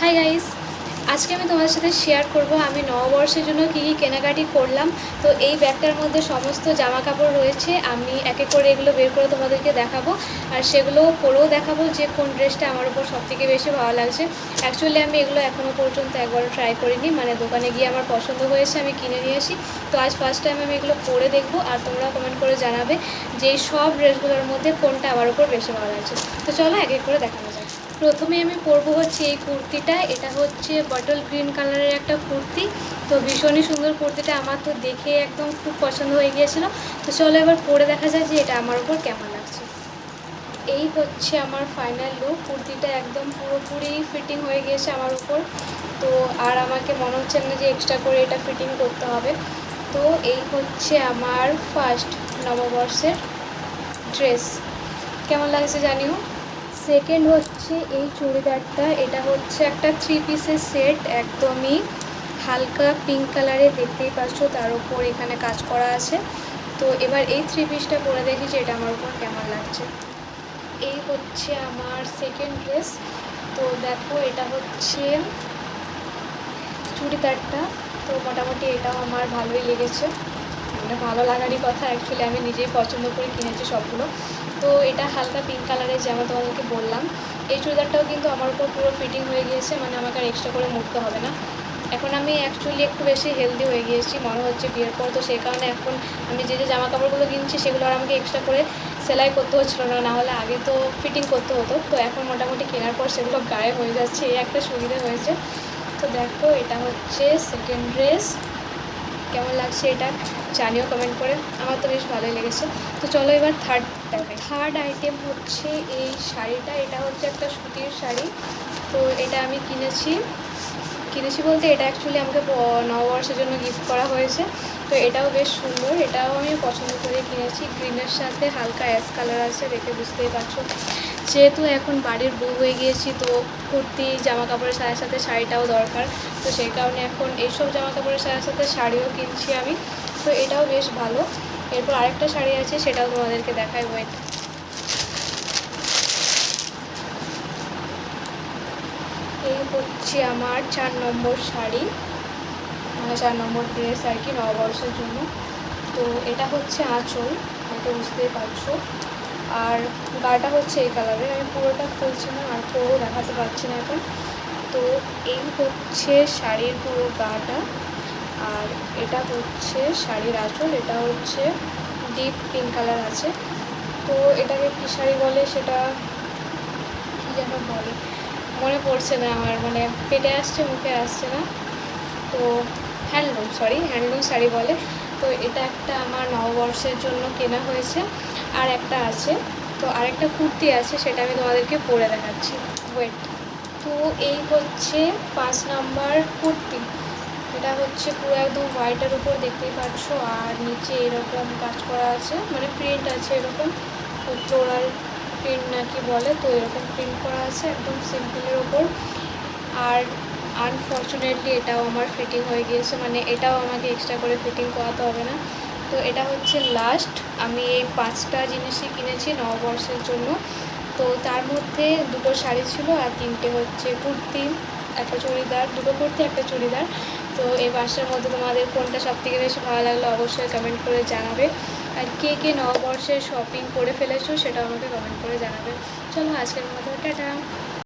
Hi guys, আজকে আমি তোমাদের সাথে শেয়ার করব আমি নববর্ষের জন্য কী কী কেনাকাটি করলাম। তো এই ব্যাগটার মধ্যে সমস্ত জামা কাপড় রয়েছে। আমি এক এক করে এগুলো বের করে তোমাদেরকে দেখাবো, আর সেগুলো পরেও দেখাবো যে কোন ড্রেসটা আমার উপর সবথেকে বেশি ভালো লাগছে। অ্যাকচুয়ালি আমি এগুলো এখনও পর্যন্ত একবারও ট্রাই করিনি, মানে দোকানে গিয়ে আমার পছন্দ হয়েছে, আমি কিনে নিয়ে আসি। তো আজ ফার্স্ট টাইম আমি এগুলো পরে দেখবো, আর তোমরা কমেন্ট করে জানাবে যে এই সব ড্রেসগুলোর মধ্যে কোনটা আমার উপর বেশি ভালো লাগছে। তো চলো এক এক করে দেখানো যায়। প্রথমে আমি পরবো হচ্ছে এই কুর্তিটা। এটা হচ্ছে বটল গ্রিন কালারের একটা কুর্তি। তো ভীষণই সুন্দর কুর্তিটা, আমার তো দেখে একদম খুব পছন্দ হয়ে গিয়েছিল। তো চলো এবার পরে দেখা যায় যে এটা আমার উপর কেমন লাগছে। এই হচ্ছে আমার ফাইনাল লুক। কুর্তিটা একদম পুরোপুরি ফিটিং হয়ে গিয়েছে আমার উপর। তো আর আমাকে মনে হচ্ছে না যে এক্সট্রা করে এটা ফিটিং করতে হবে। তো এই হচ্ছে আমার ফার্স্ট নববর্ষের ড্রেস। কেমন লাগছে জানিও। সেকেন্ড হচ্ছে এই চুড়িদারটা। এটা হচ্ছে একটা 3 পিসের সেট, একদমই হালকা পিঙ্ক কালারে, দেখতেই পাচ্ছ তার উপর এখানে কাজ করা আছে। তো এবার এই 3 পিসটা পরে দেখি যে এটা আমার উপর কেমন লাগছে। এই হচ্ছে আমার সেকেন্ড ড্রেস। তো দেখো এটা হচ্ছে চুড়িদারটা। তো মোটামুটি এটাও আমার ভালোই লেগেছে, মানে ভালো লাগারই কথা। অ্যাকচুয়ালি আমি নিজেই পছন্দ করে কিনেছি সবগুলো। তো এটা হালকা পিঙ্ক কালারের, যেমন তোমাদেরকে বললাম। এই চুড়িদারটাও কিন্তু আমার উপর পুরো ফিটিং হয়ে গিয়েছে, মানে আমাকে আর এক্সট্রা করে মুড়তে হবে না। এখন আমি অ্যাকচুয়ালি একটু বেশি হেলদি হয়ে গিয়েছি মনে হচ্ছে বিয়ের পর। তো সেই কারণে এখন আমি যে যে জামা কাপড়গুলো কিনছি সেগুলো আর আমাকে এক্সট্রা করে সেলাই করতে হচ্ছিলো না, নাহলে আগে তো ফিটিং করতে হতো। তো এখন মোটামুটি কেনার পর সেগুলো গায়ে হয়ে যাচ্ছে, এই একটা সুবিধা হয়েছে। তো দেখো এটা হচ্ছে সেকেন্ড ড্রেস। কেমন লাগছে এটা জানিও কমেন্ট করে, আমার তো বেশ ভালোই লেগেছে। তো চলো এবার থার্ড আইটেম হচ্ছে এই শাড়িটা। এটা হচ্ছে একটা সুতির শাড়ি। তো এটা আমি কিনেছি বলতে এটা অ্যাকচুয়ালি আমাকে নববর্ষের জন্য গিফট করা হয়েছে। তো এটাও বেশ সুন্দর, এটাও আমি পছন্দ করে কিনেছি। গ্রিনের সাথে হালকা অ্যাশ কালার আছে, দেখে বুঝতেই পারছো। যেহেতু এখন বাড়ির বউ হয়ে গিয়েছি, তো কুর্তি জামা কাপড়ের সাথে সাথে শাড়িটাও দরকার। তো সেই কারণে এখন এইসব জামা কাপড়ের সাথে সাথে শাড়িও কিনছি আমি। তো এটাও বেশ ভালো। এরপর আরেকটা শাড়ি আছে, সেটাও তোমাদেরকে দেখাই। ওয়েট, এই হচ্ছে আমার 4 নম্বর শাড়ি, মানে 4 নম্বর ড্রেস আর কি নববর্ষের জন্য। তো এটা হচ্ছে আঁচল, এটা বুঝতেই পারছো। আর গাটা হচ্ছে এই কালারের, আমি পুরোটা খুলছি না আর পুরো দেখাতে পারছি না এখন। তো এই হচ্ছে শাড়ির পুরো গাটা, আর এটা হচ্ছে শাড়ির আঁচল। এটা হচ্ছে ডিপ পিঙ্ক কালার আছে। তো এটাকে কী শাড়ি বলে সেটা কী যেন বলে, মনে পড়ছে না আমার, মানে পেটে আসছে মুখে আসছে না। তো হ্যান্ডলুম শাড়ি বলে। তো এটা একটা আমার নববর্ষের জন্য কেনা হয়েছে। আর একটা আছে, তো আরেকটা কুর্তি আছে, সেটা আমি তোমাদেরকে পরে দেখাচ্ছি। ওয়েট, তো এই হচ্ছে 5 নাম্বার কুর্তি। এটা হচ্ছে পুরো একদম হোয়াইটের উপর, দেখতেই পাচ্ছ। আর নিচে এরকম কাজ করা আছে, মানে প্রিন্ট আছে এরকম, ফ্লোরাল প্রিন্ট নাকি বলে। তো এরকম প্রিন্ট করা আছে একদম সিম্পলের ওপর। আর আনফর্চুনেটলি এটাও আমার ফিটিং হয়ে গিয়েছে, মানে এটাও আমাকে এক্সট্রা করে ফিটিং করাতে হবে না। তো এটা হচ্ছে লাস্ট। আমি এই 5টা জিনিসই কিনেছি নববর্ষের জন্য। তো তার মধ্যে 2টো শাড়ি ছিল, আর 3টে হচ্ছে কুর্তি, একটা চুড়িদার, 2টো কুর্তি একটা চুড়িদার। তো এই 5টার মধ্যে তোমাদের কোনটা সবথেকে বেশি ভালো লাগলো অবশ্যই কমেন্ট করে জানাবে। আর কে কে নববর্ষের শপিং করে ফেলেছো সেটাও আমাকে কমেন্ট করে জানাবে। চলো আজকের মতো টাটা।